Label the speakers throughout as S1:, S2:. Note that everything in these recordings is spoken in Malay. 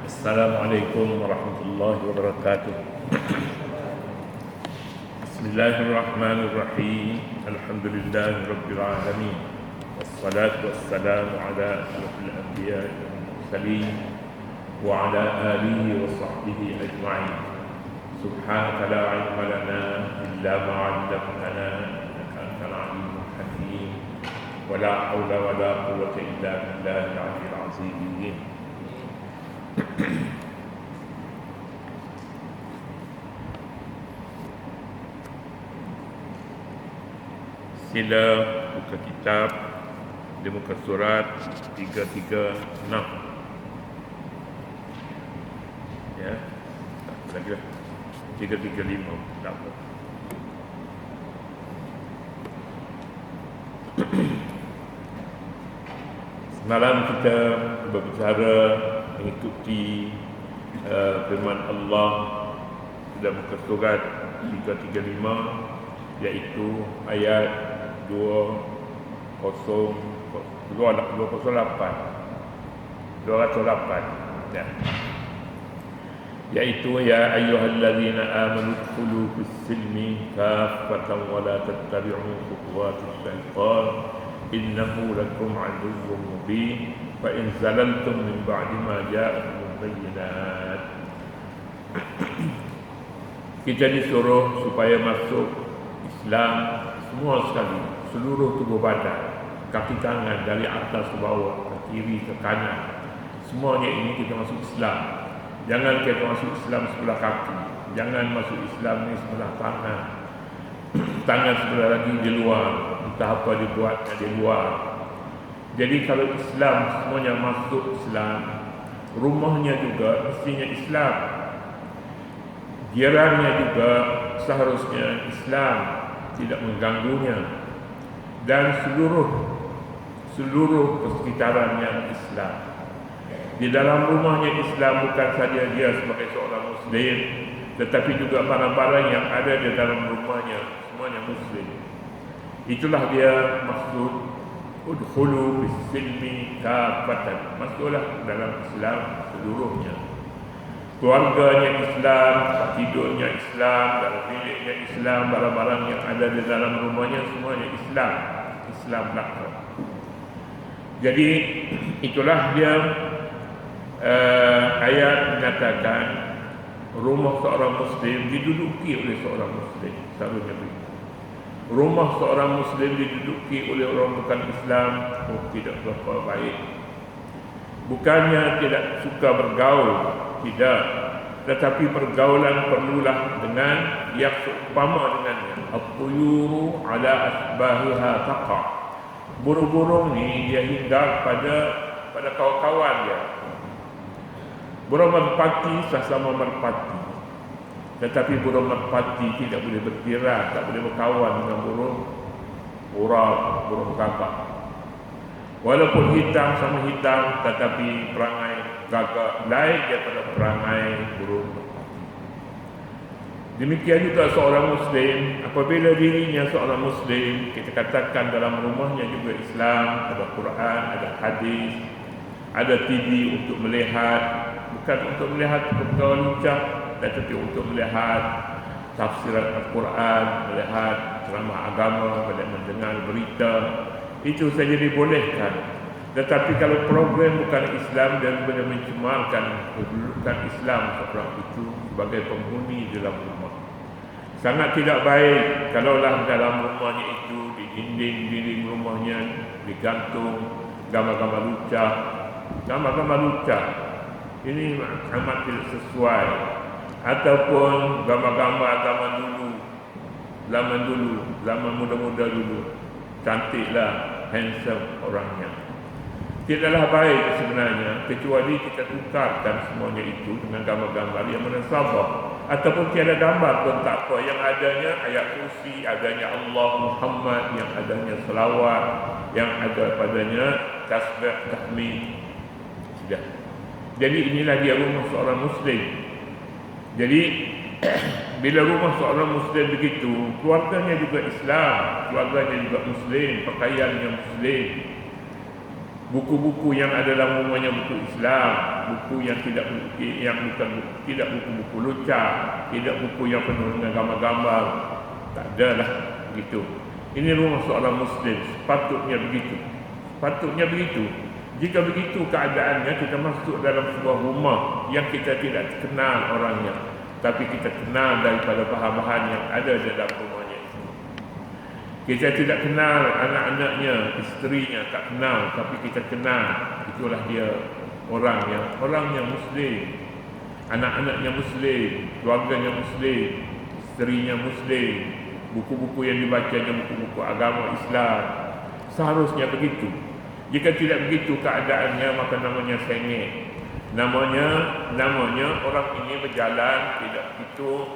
S1: Assalamualaikum warahmatullahi wabarakatuh. Bismillahirrahmanirrahim. Alhamdulillahi rabbil alamin. Wassalatu wassalamu ala asyrafil anbiya'i wal mursalin wa ala alihi wa sahbihi ajma'in. Subhanaka la ilma lana illa ma 'allamtana innaka antal alimul hakim. Wa la haula wa la quwwata illa billahil 'aliyyil 'azim. Sila buka kitab di muka surat 336. Ya, tak lagi lah. 335 tak apa. Semalam kita berbicara mengikuti firman Allah dalam muka surat 335, iaitu ayat 208 ya. Iaitu ya ayyuhallazina amanu dkhulu fis-silmi kaffatan wa la tattabi'u khutuwatis syaitan innahu lakum 'aduwwun mubin fa in zalaltum min ba'di ma ja'akumul bayyinat. Kita disuruh supaya masuk Islam semua sekali, seluruh tubuh badan, kaki tangan dari atas ke bawah, ke kiri ke kanan, semuanya ini kita masuk Islam. Jangan kita masuk Islam sebelah kaki, jangan masuk Islam ni sebelah tangan, tangan sebelah lagi di luar, entah apa dibuatnya di luar. Jadi kalau Islam semuanya masuk Islam, rumahnya juga mestinya Islam, jirannya juga seharusnya Islam, tidak mengganggunya, dan seluruh persekitarannya Islam. Di dalam rumahnya Islam bukan saja dia sebagai seorang Muslim, tetapi juga barang-barang yang ada di dalam rumahnya semuanya Muslim. Itulah dia maksud udkhulu fis-silmi kaffatan, masuklah dalam Islam seluruhnya. Keluarganya Islam, tidurnya Islam, dalam biliknya Islam, barang-barang yang ada di dalam rumahnya semuanya Islam belaka. Jadi itulah dia ayat menyatakan rumah seorang Muslim diduduki oleh seorang Muslim. Selalunya begitu. Rumah seorang Muslim diduduki oleh orang bukan Islam, tidak berapa baik. Bukannya tidak suka bergaul, tidak, tetapi pergaulan perlulah dengan yang seumpama dengannya. At-tuyuru ala asbahiha taqa. Burung-burung ni dia hinggap pada kawan-kawan dia. Burung merpati sama merpati, tetapi burung merpati tidak boleh berkira, tak boleh berkawan dengan burung urap, burung gagak. Walaupun hitam sama hitam, tetapi perangai gagak lain daripada perangai burung merpati. Demikian juga seorang Muslim, apabila dirinya seorang Muslim, kita katakan dalam rumahnya juga Islam, ada Quran, ada hadis, ada TV untuk melihat, bukan untuk melihat pergaulan lucah, tetapi untuk melihat tafsiran Al-Quran, melihat ceramah agama, mendengar berita, itu saja dibolehkan. Tetapi kalau program bukan Islam dan boleh mencemarkan kedudukan Islam seorang itu sebagai penghuni dalam rumah, sangat tidak baik kalaulah dalam rumahnya itu, di dinding-dinding rumahnya digantung gambar-gambar lucah. Ini amat tidak sesuai. Ataupun gambar-gambar zaman dulu, zaman muda-muda dulu, cantiklah, handsome orangnya. Tidaklah baik sebenarnya, kecuali kita tukarkan semuanya itu dengan gambar-gambar yang menasabah. Ataupun tiada gambar pun tak apa, yang adanya ayat kursi, adanya Allah Muhammad, yang adanya selawat, yang ada padanya tasbih, tahmid. Sudah. Jadi inilah dia rumah seorang Muslim. Jadi bila rumah seorang Muslim begitu, keluarganya juga Islam, keluarganya juga Muslim, pakaiannya Muslim, Buku-buku yang ada dalam rumahnya buku Islam, buku yang tidak buku-buku lucah, tidak buku yang penuh dengan gambar-gambar. Tak adalah begitu. Ini rumah seorang Muslim, sepatutnya begitu. Sepatutnya begitu. Jika begitu keadaannya, kita masuk dalam sebuah rumah yang kita tidak kenal orangnya, tapi kita kenal daripada bahan-bahan yang ada dalam rumahnya. Kita tidak kenal anak-anaknya, isterinya, tak kenal, tapi kita kenal. Itulah dia orangnya Muslim, anak-anaknya Muslim, keluarganya Muslim, isterinya Muslim, buku-buku yang dibacanya buku-buku agama Islam. Seharusnya begitu. Jika tidak begitu keadaannya, maka namanya sengit. Namanya orang ini berjalan tidak begitu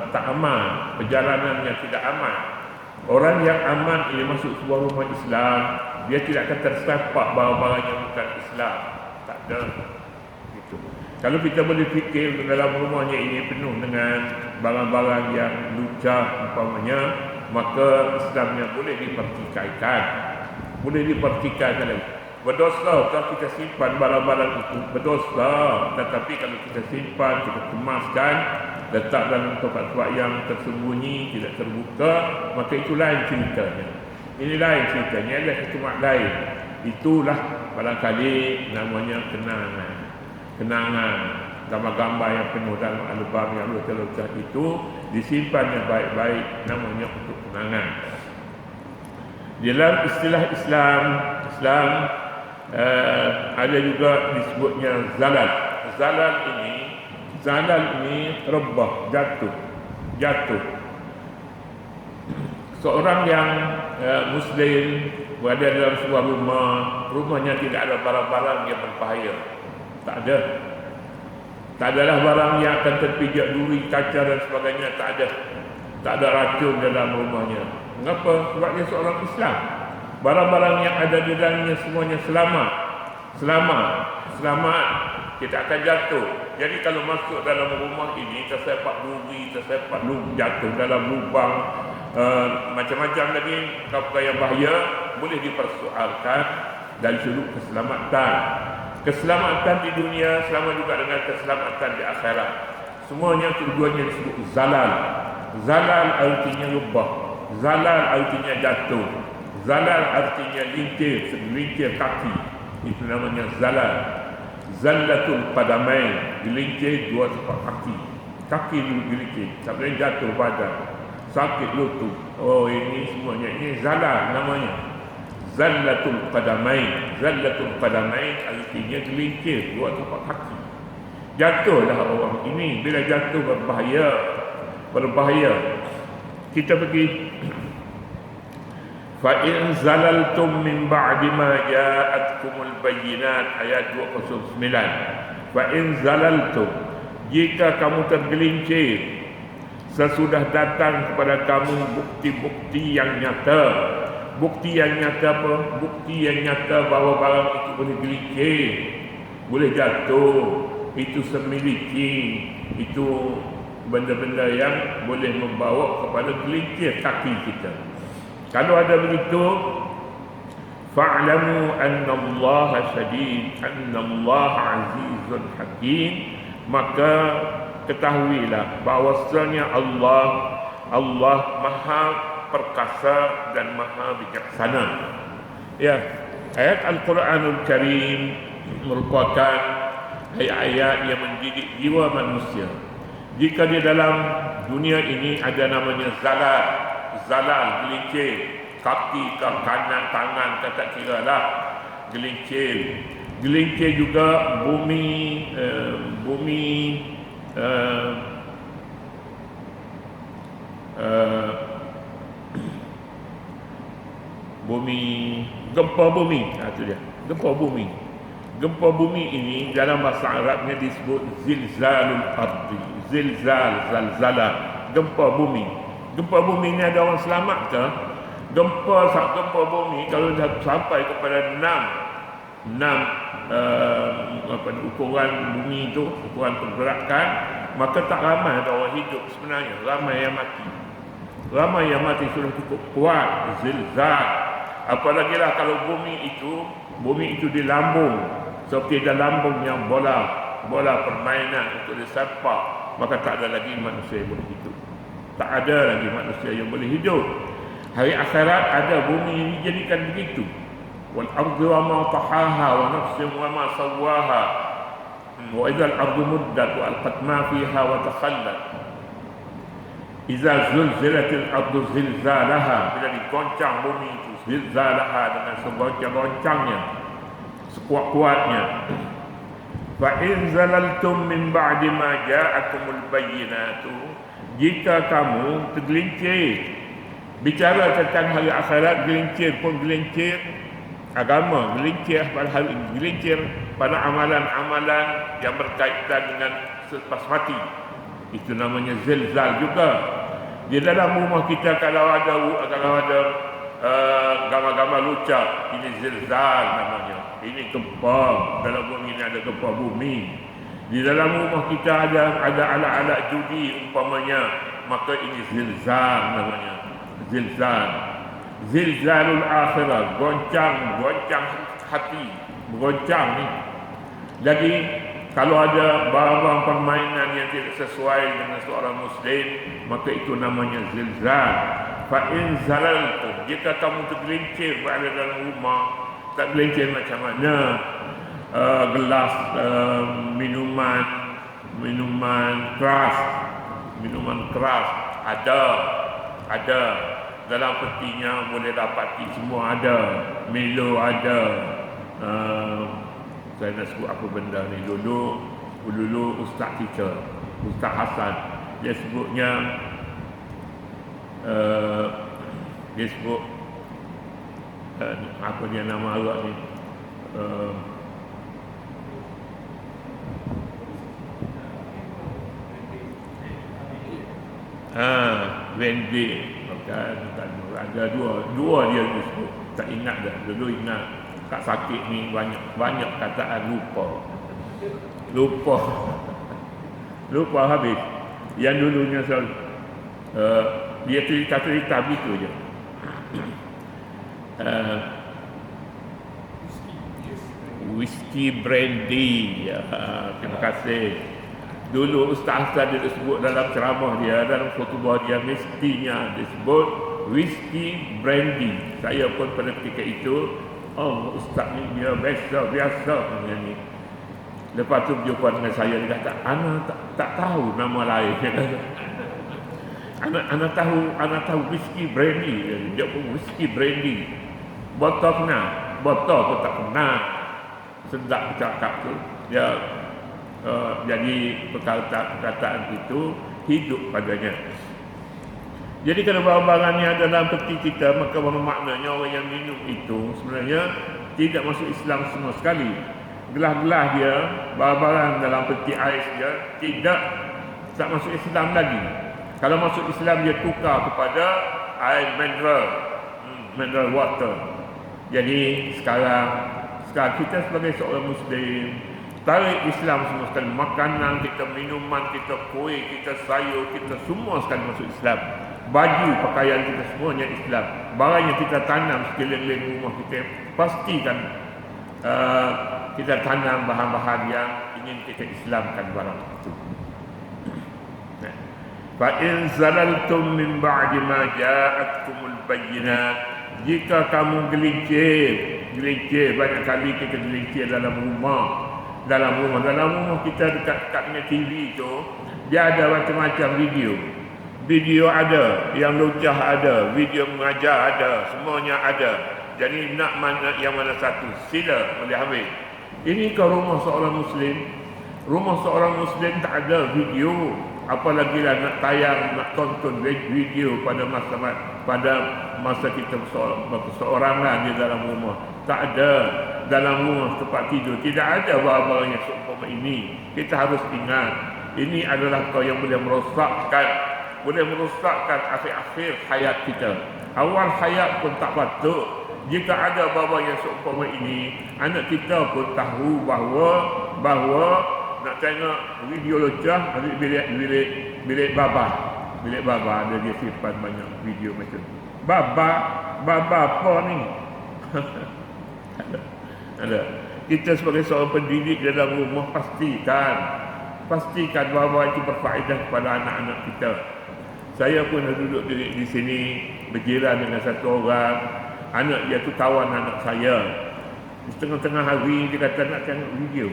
S1: tak aman, perjalanannya tidak aman. Orang yang aman ini masuk sebuah rumah Islam, dia tidak akan tersepak barang-barang yang bukan Islam. Tak ada. Gitu. Kalau kita boleh fikir dalam rumahnya ini penuh dengan barang-barang yang lucah umpamanya, maka Islamnya boleh dipertikaikan. Boleh dipertikaikan lagi. Berdosa kalau kita simpan barang-barang itu, berdosa. Tetapi kalau kita simpan, kita kemaskan, letak dalam tempat-tempat yang tersembunyi, tidak terbuka, maka itu lain ceritanya. Ini lain ceritanya, adalah hikmah lain. Itulah barangkali namanya kenangan. Gambar-gambar yang penuh dalam album yang lucah-lucah itu disimpan yang baik-baik, namanya untuk kenangan. Dalam istilah Islam ada juga disebutnya zalal. Zalal ini rebah, jatuh. Seorang yang Muslim berada dalam sebuah rumahnya tidak ada barang-barang yang berbahaya. Tak adalah barang yang akan terpijak duri, kaca dan sebagainya. Tak ada racun dalam rumahnya. Mengapa? Sebab dia seorang Islam. Barang-barang yang ada di dalamnya semuanya selamat. Kita akan jatuh. Jadi kalau masuk dalam rumah ini, tersepak duri, jatuh dalam lubang, macam-macam lagi perkara yang bahaya, boleh dipersoalkan dari sudut keselamatan. Keselamatan di dunia sama juga dengan keselamatan di akhirat. Semuanya tujuannya disebut zalal. Zalal artinya lubang, zalal artinya jatuh, zalal artinya gelincir kaki. Itu namanya zalal. Zallatul qadamain, gelincir dua tapak kaki dulu gelincir, sampai jatuh badan, sakit lutut. Oh, ini semuanya ini zalal namanya. Zallatul qadamain artinya gelincir dua tapak kaki. Jatuhlah orang ini. Bila jatuh berbahaya. Kita pergi fa in zalaltum min ba'di ma ja'atkumul bayyinat, ayat 209. Fa in zalaltum, jika kamu tergelincir sesudah datang kepada kamu bukti-bukti yang nyata. Bukti yang nyata apa? Bukti yang nyata bahawa barang itu boleh gelincir, boleh jatuh, itu semiliki, itu benda-benda yang boleh membawa kepada gelincir kaki kita. Kalau ada begitu, fa'lamu anna Allah syadid, anna Allah azizun hakim, maka ketahuilah bahawasanya Allah maha perkasa dan maha bijaksana. Ya, ayat Al-Quranul Karim merupakan ayat-ayat yang mendidik jiwa manusia. Jika di dalam dunia ini ada namanya zalal, gelincir, kaki ke kanan, tangan, tak kira lah, gelincir juga bumi gempa bumi. Itu dia, gempa bumi ini dalam bahasa Arabnya disebut zilzalul ardi, zalzalah, gempa bumi. Gempa bumi ini ada orang selamat ke? Gempa bumi kalau dah sampai kepada 6 ukuran bumi itu, ukuran pergerakan, maka tak ramai ada orang hidup sebenarnya, ramai yang mati sudah cukup kuat zilzal. Apalagi lah kalau bumi itu dilambung seperti dalam lambungnya bola permainan untuk disepak, maka tak ada lagi manusia yang boleh hidup. Tak ada lagi manusia yang boleh hidup. Hari akhirat ada bumi yang dijadikan begitu. Wal ardu wa ma tahaha wa nafsin wa ma sawwaha wa idzal ardu muddat wa alqat ma fiha wa takhallat. Idza zulzilatil ardu zilzalaha, bila digoncang bumi itu, zilzalaha dengan segoncang-goncangnya, sekuat-kuatnya. Fa in zalaltum min ba'di ma ja'akumul bayyinatu, jika kamu tergelincir bicara tentang hari akhirat, gelincir pun gelincir agama, gelincir pada hari ini, gelincir pada amalan-amalan yang berkaitan dengan selepas mati, itu namanya zilzal juga. Di dalam rumah kita kalau ada gambar-gambar lucak, ini zilzal namanya, ini gempa. Dalam bumi ini ada gempa bumi. Di dalam rumah kita ada alat-alat judi umpamanya, maka ini zilzal namanya, zilzal. Zilzalul akhirah, goncang hati, goncang ni. Jadi kalau ada barang-barang permainan yang tidak sesuai dengan seorang muslim, maka itu namanya zilzal. Fa in zalaltum, jika kamu tergelincir berada dalam rumah, tak gelincir macam mana? Gelas minuman keras ada dalam petinya, boleh dapati semua ada. Milo ada. Saya nak sebut apa benda ni dulu ustaz kita, Ustaz Hasan, dia sebutnya dia sebut apa dia nama Arab ni, Wendy, bukan ada dua dia sebut, tak ingat dah, dulu ingat. Tak sakit ni banyak kataan lupa habis. Yang dulunya selalu dia cerita begitu je. Whisky brandy, terima kasih. Dulu Ustaz Hasan dia sebut dalam ceramah dia, dalam khutbah dia, mestinya disebut whisky brandy. Saya pun pada ketika itu, oh ustaz ni dia biasa macam ni. Lepas tu berjumpa dengan saya, dia kata, Ana tak tahu nama lain. Ana tahu whisky brandy. Dia pun whisky brandy. Botol pun tak pernah. Sedap cakap tu. Dia jadi perkataan itu hidup padanya. Jadi kalau barang-barang yang ada dalam peti kita, maka bermaknanya orang yang minum itu sebenarnya tidak masuk Islam semua sekali. Gelas-gelas dia, barang-barang dalam peti ais dia tak masuk Islam lagi. Kalau masuk Islam, dia tukar kepada air mineral water. Jadi sekarang kita sebagai seorang Muslim, tarik Islam semua sekali. Makanan kita, minuman kita, kuih kita, sayur kita, semua sekali masuk Islam. Baju, pakaian kita semuanya Islam. Barang yang kita tanam sekeliling rumah kita, pastikan kita tanam bahan-bahan yang ingin kita Islamkan barang itu. Fa in zalaltum min ba'di ma ja'atkumul bayyinat, jika kamu gelincir, banyak kali kita gelincir dalam rumah kita dekat dengan TV tu, dia ada macam-macam video ada, yang lucah ada, video mengajar ada, semuanya ada. Jadi nak mana yang mana satu, sila boleh ambil. Ini ke rumah seorang Muslim tak ada video, apalagi lah nak tayang, nak tonton video pada masa kita seorangan di dalam rumah. Tak ada dalam rumah tempat tidur, tidak ada barang-barang yang seumpama ini. Kita harus ingat, ini adalah kau yang boleh merosakkan akhir-akhir hayat kita. Awal hayat pun tak patut. Jika ada bapa yang seumpama ini, anak kita pun tahu bahawa nak tengok video lucah, ada bilik baba ada dia simpan banyak video macam tu. Baba apa ni? Ada. Kita sebagai seorang pendidik dalam rumah pastikan bahawa itu berfaedah kepada anak-anak kita. Saya pun duduk di sini berjiran dengan satu orang, anak dia tu kawan anak saya. Di tengah-tengah hari dia kata nak tengok video.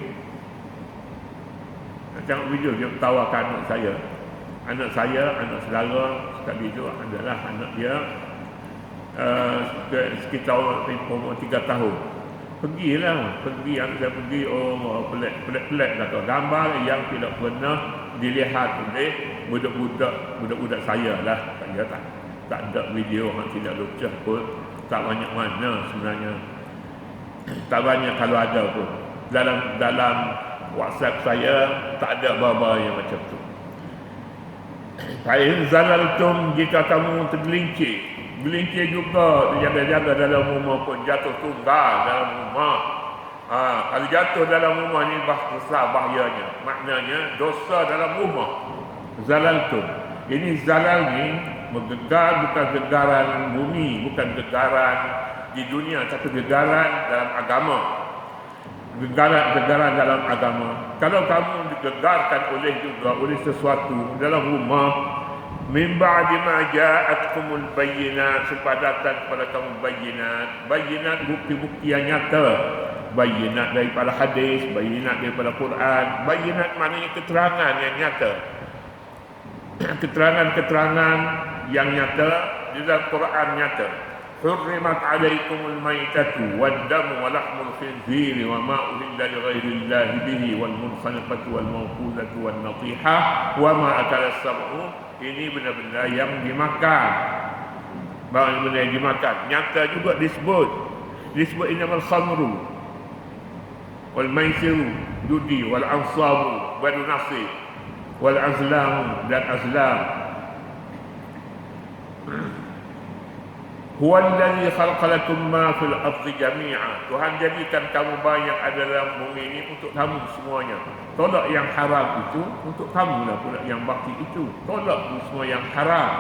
S1: Dia tawarkan anak saya. Anak saudara sekali itu adalah anak dia sekitar umur 3 tahun. Pergi anak saya pergi, pelik-pelik lah tu. Gambar yang tidak pernah dilihat oleh budak-budak saya lah. Saya tak ada video yang tidak lucah pun, tak banyak mana sebenarnya. Tak banyak kalau ada pun. Dalam WhatsApp saya tak ada baba yang macam tu. Fa'in zalaltum, jika kamu tergelincir juga, jaga-jaga dalam rumah pun, jatuh tunggal dalam rumah. Kalau jatuh dalam rumah ni besar bahayanya. Maknanya dosa dalam rumah. Zalaltum. Ini zalal ni menggegar, bukan gegaran bumi, bukan gegaran di dunia, tapi gegaran dalam agama. Gegaran dalam agama. Kalau kamu digegarkan oleh sesuatu dalam rumah, min ba'di ma ja'atkumul bayyinat, sepadatan kepada kamu bayyinat bukti-bukti yang nyata, bayyinat daripada hadis, bayyinat daripada Quran. Bayyinat maknanya keterangan yang nyata. Keterangan yang nyata di dalam Quran nyata. Hurrimat alaikumul maitatu wad-damu wa lahmul khinziri wa ma uhilla li ghairillahi bihi wal munkhaniqatu wal mawqudatu wan natihah wa ma akala as-sab'u. Ini benda-benda yang dimakan. Benda yang dimakan nyata juga disebut innamal khamru wal maisiru, judi, wal ansabu wal nasib, wal azlam dan azlam. Huwa alladhi khalaqa lakum ma fil ardi jami'a. Tuhan jadikan kamu banyak ada dalam bumi ini untuk kamu semuanya. Tolak yang haram itu untuk kamu lah pula, yang baki itu tolak semua yang haram.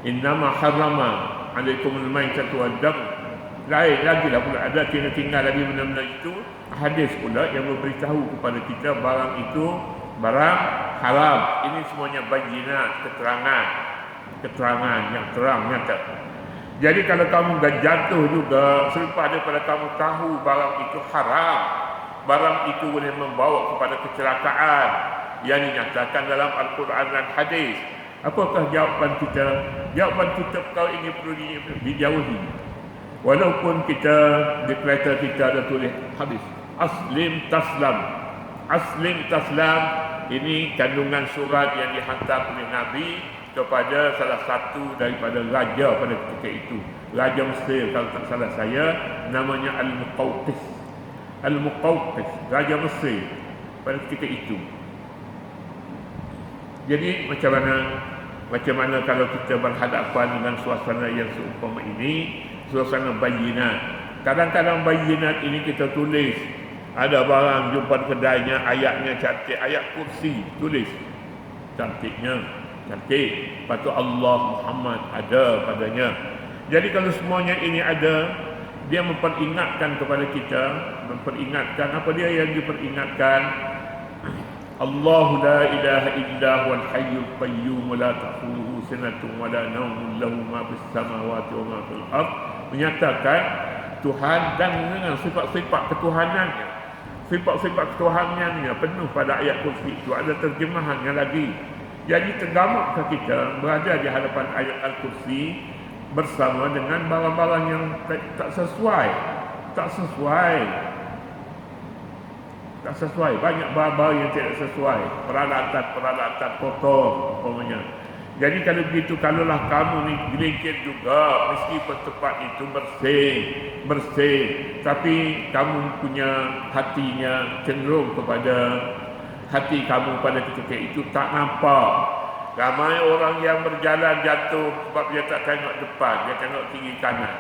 S1: Innama harrama alaikumul maitatu wad-dam. Lain lagi lah pula, ada tinggal lagi benda-benda itu. Hadis pula yang memberitahu kepada kita barang itu barang haram. Ini semuanya bayyinat, keterangan yang terang nyata. Jadi kalau kamu jatuh juga selepas daripada kamu tahu barang itu haram, barang itu boleh membawa kepada kecelakaan yang dinyatakan dalam Al-Quran dan hadis, apakah jawapan kita? Jawapan kita perkara ini perlu dijauhi. Walaupun kita di kereta kita ada tulis hadis Aslim Taslam, ini kandungan surat yang dihantar oleh Nabi kepada salah satu daripada raja pada ketika itu, Raja Mesir kalau tak salah saya, namanya Al-Muqawqis, Raja Mesir pada ketika itu. Jadi macam mana kalau kita berhadapan dengan suasana yang seumpama ini, suasana bayyinat. Kadang-kadang bayyinat ini kita tulis, ada barang jumpa kedainya, ayatnya cantik, ayat kursi tulis cantik. Lepas tu Allah Muhammad ada padanya. Jadi kalau semuanya ini ada, dia memperingatkan kepada kita, apa dia yang diperingatkan? Allahu la ilaha illa huwal hayyul qayyum la ta'khudhuhu sinatun wa la nawmun lahu ma fis samawati wa ma fil ard. Menyatakan Tuhan dan dengan sifat-sifat ketuhanannya. Sifat-sifat ketuhanannya penuh pada ayat kursi itu. Ada terjemahannya lagi. Jadi tergamukkah kita berada di hadapan ayat Al-Kursi bersama dengan barang-barang yang tak sesuai. Banyak barang-barang yang tidak sesuai, peralatan kotor umpamanya. Jadi kalau begitu, kalaulah kamu ni gelincir juga, meskipun tempat itu bersih, tapi kamu punya hatinya cenderung kepada hati kamu pada ketika itu tak nampak. Ramai orang yang berjalan jatuh sebab dia tak tengok depan, dia tengok kiri kanan.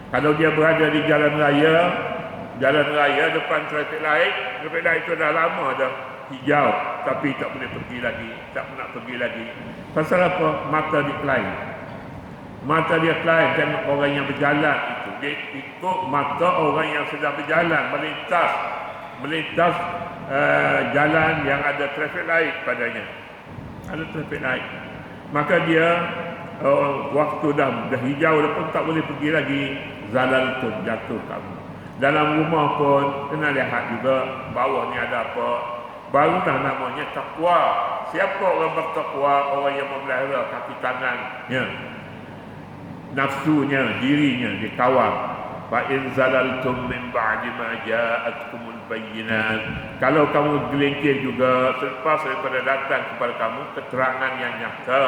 S1: Kalau dia berada di jalan raya depan trafik light itu dah lama dah hijau, tapi tak boleh pergi lagi, tak nak pergi lagi. Pasal apa? Mata decline. Mata dia lain tengok orang yang berjalan itu. Dia ikut mata orang yang sedang berjalan, melintas jalan yang ada traffic light padanya. Ada traffic light. Maka dia waktu dah hijau dah pun tak boleh pergi lagi. Zalal tu jatuh kamu. Dalam rumah pun kena lihat juga bawah ni ada apa. Barulah namanya takwa. Siapa orang bertakwa? Orang yang memelihara kaki tangannya, nafsunya, dirinya dikawal. Fa in zalaltum min ba'di ma ja'atkumul bayyinat. Kalau kamu gelengkir juga selepas daripada datang kepada kamu keterangan yang nyata.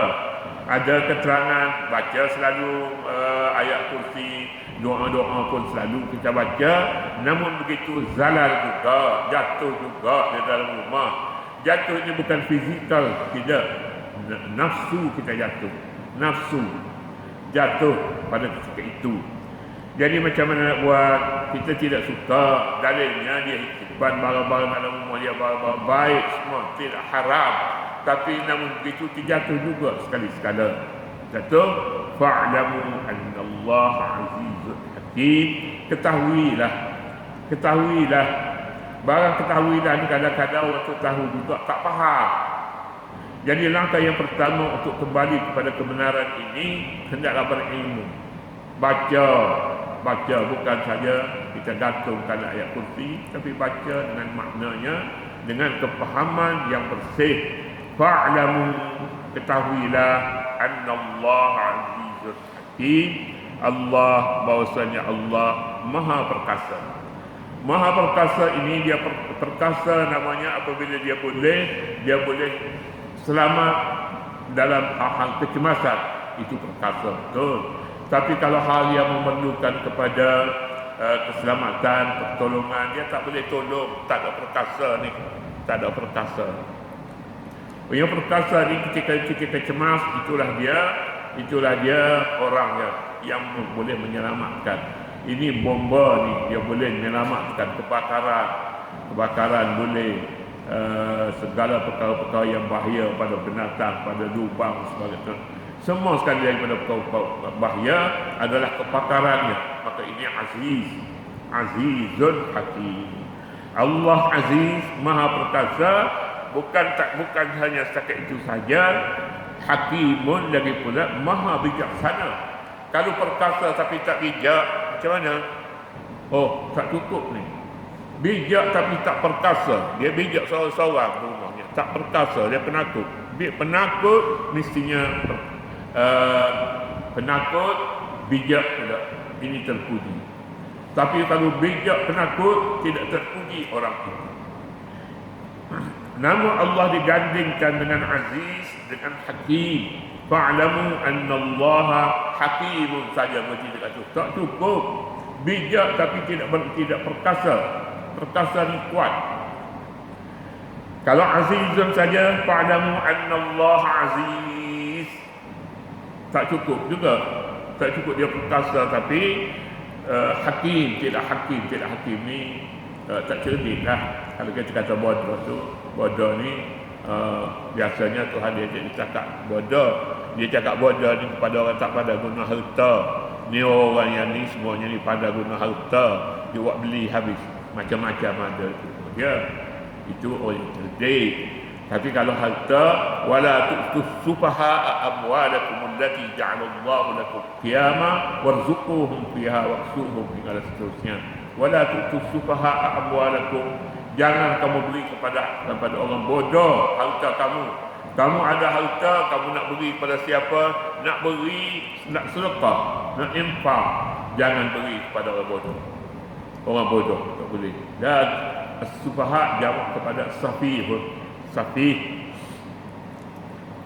S1: Ada keterangan, baca selalu ayat kursi, doa-doa pun selalu kita baca. Namun begitu zalal juga, jatuh juga di dalam rumah. Jatuh ini bukan fizikal, tidak. Nafsu kita jatuh. Nafsu jatuh pada ketika itu. Jadi macam mana nak buat? Kita tidak suka. Dalilnya dia simpan barang-barang dalam rumah dia, barang-barang baik semua, tidak haram. Tapi namun begitu terjatuh juga sekali-sekala. Jatuh. Fa'lamu annallaha azizun hakim. Ketahuilah. Barang ketahuilah ni kadang-kadang orang tu tahu juga tak faham. Jadi langkah yang pertama untuk kembali kepada kebenaran ini hendaklah berilmu. Baca bukan saja kita gantungkan ayat kursi, tapi baca dengan maknanya, dengan kefahaman yang bersih. Fa'lamu, ketahuilah, annallaha azizun hakim. Allah, bahwasanya Allah Maha Perkasa. Maha Perkasa ini dia perkasa namanya apabila dia boleh selamat dalam hal kecemasan, itu perkasa betul. Tapi kalau hal yang memerlukan kepada keselamatan, pertolongan, dia tak boleh tolong. Tak ada perkasa ni. Tak ada perkasa. Yang perkasa ni ketika cemas, itulah dia orangnya yang boleh menyelamatkan. Ini bomba ni, dia boleh menyelamatkan kebakaran boleh, segala perkara-perkara yang bahaya pada binatang, pada lubang sebagainya. Semua sekali daripada perkara bahaya adalah kebakarannya. Maka ini azizun hakim. Allah aziz, maha perkasa. Bukan hanya setakat itu saja, hakimun lagi pula maha bijaksana. Kalau perkasa tapi tak bijak, macam mana? Oh, tak cukup ni. Bijak tapi tak perkasa. Dia bijak seorang-seorang rumahnya, tak perkasa, dia penakut. Penakut mestinya penakut, bijak tidak. Ini terpuji. Tapi kalau bijak penakut, tidak terpuji orang itu. Nama Allah digandingkan dengan aziz, dengan hakim. Fa'lamu annallaha hakimun saja mesti dikatakan. Tak cukup. Bijak tapi tidak perkasa. Perkasa ni kuat. Kalau azizun saja, fa'lamu annallaha aziz, tak cukup juga. Tak cukup dia perkasa tapi hakim. Tidak hakim ni tak cerdik lah. Kalau kita kata bodoh tu, bodoh ni biasanya Tuhan dia cakap bodoh. Dia cakap bodoh ni kepada orang tak pada guna harta. Ni orang yang ni semuanya ni pada guna harta. Dia buat beli habis. Macam-macam ada tu. Ya, itu orang yang cerdik. Tapi kalau harta, wala tu'tus sufaha'a amwalakum allati ja'alallahu lakum qiyama warzuquhum fiha waqsuhum hingga seterusnya. Wala tu'tus sufaha'a amwalakum, jangan kamu beri kepada orang bodoh harta kamu. Kamu ada harta, kamu nak beri kepada siapa? Nak beri, nak sedekah, nak infak, jangan beri kepada orang bodoh. Orang bodoh tak boleh. Dan as-sufaha jawab kepada safih.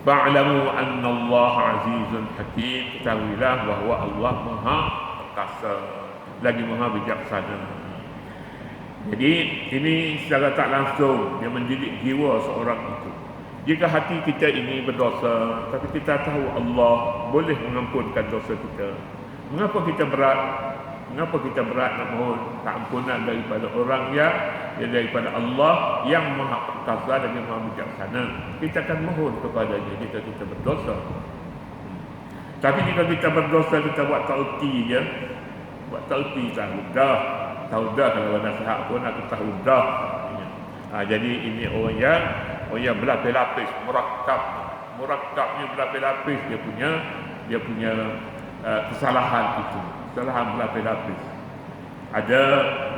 S1: Fa'lamu annallaha azizun hakim. Ketahuilah bahawa Allah Maha Perkasa lagi Maha Bijaksana. Jadi ini secara tak langsung dia mendidik jiwa seorang itu. Jika hati kita ini berdosa, tapi kita tahu Allah boleh mengampunkan dosa kita, mengapa kita berat nak mohon keampunan daripada orang yang daripada Allah yang Maha Perkasa dan yang Maha Bijaksana? Kita akan mohon kepadanya jika kita berdosa. Tapi jika kita berdosa, kita buat talqi je, buat talqi tahu dah kalau nasihat pun aku tahu dah. Jadi ini orang yang berlapis-lapis, murakkabnya berlapis-lapis dia punya kesalahan itu, kesalahan berlapis-lapis. Ada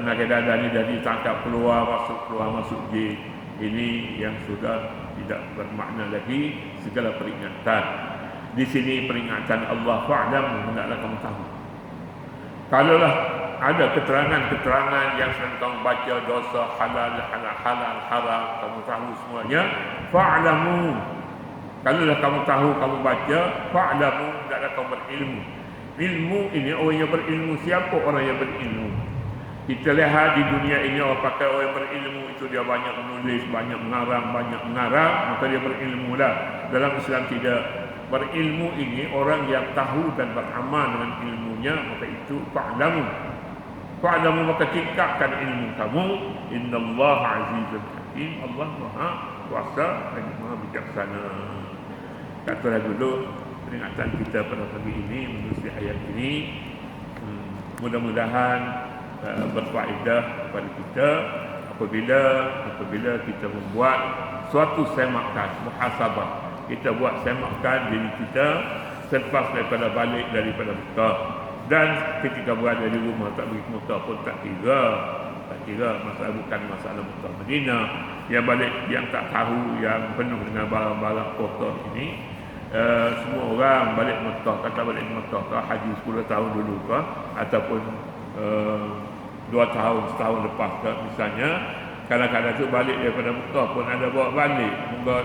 S1: kadang-kadang dari tangkap keluar masuk gate. Ini yang sudah tidak bermakna lagi segala peringatan. Di sini peringatan Allah, fa'lam, hendaklah kamu tahu. Kalaulah ada keterangan-keterangan yang sedang kamu baca, dosa halal, haram, kamu tahu semuanya, fa'lamu. Kalaulah kamu tahu, kamu baca, fa'lamu, hendaklah kamu berilmu. Ilmu ini orang yang berilmu. Siapa orang yang berilmu? Kita lihat di dunia ini orang pakai orang yang berilmu itu dia banyak menulis, banyak mengarang, maka dia berilmu lah. Dalam Islam tidak. Berilmu ini orang yang tahu dan beramal dengan ilmunya, maka itu fa'lamu. Fa'lamu, maka tingkatkan ilmu kamu. Innallaha azizun hakim. Allah Maha Kuasa dan Maha Bijaksana. Katalah dulu peringatan kita pada pagi ini menerusi ayat ini. Mudah-mudahan berfaedah kepada kita apabila kita membuat suatu semakan muhasabah. Kita buat semakan diri kita selepas daripada balik daripada Mekah, dan ketika berada di rumah tak pergi ke Mekah pun tak kira masalah, bukan masalah Mekah Madinah. Yang balik, yang tak tahu, yang penuh dengan barang-barang kotor ini, semua orang balik Mekah, kata balik Mekah ke haji 10 tahun dulu ke, ataupun 2 tahun, setahun lepas ke misalnya, kadang-kadang tu balik daripada Mekah pun ada bawa balik moga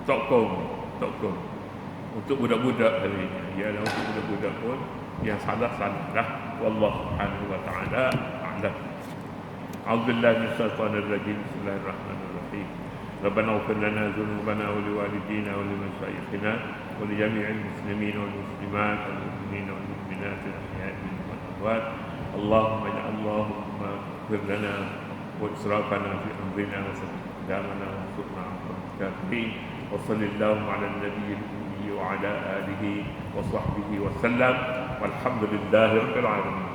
S1: tokong untuk budak-budak kali ini. Ialah untuk budak-budak pun yang salah-salah dah. Wallahu subhanahu wa ta'ala a'lam. A'udzubillahi minasyaitonir rajim. Bismillahirrahmanirrahim. Rabbana ighfir lana dzunubana wa liwalidina wa limashayikhina wa li jami'il muslimin wal muslimat wal mu'minina wal mu'minat al-ahya'i minhum wal amwat. Allahumma ighfir lana wa israfana fi amrina wa sabbit aqdamana wa ansurna 'alal kafirin. Wa sallallahu 'ala an-nabiyil ummi wa 'ala alihi wa sahbihi wa sallam. Walhamdulillahi rabbil alamin.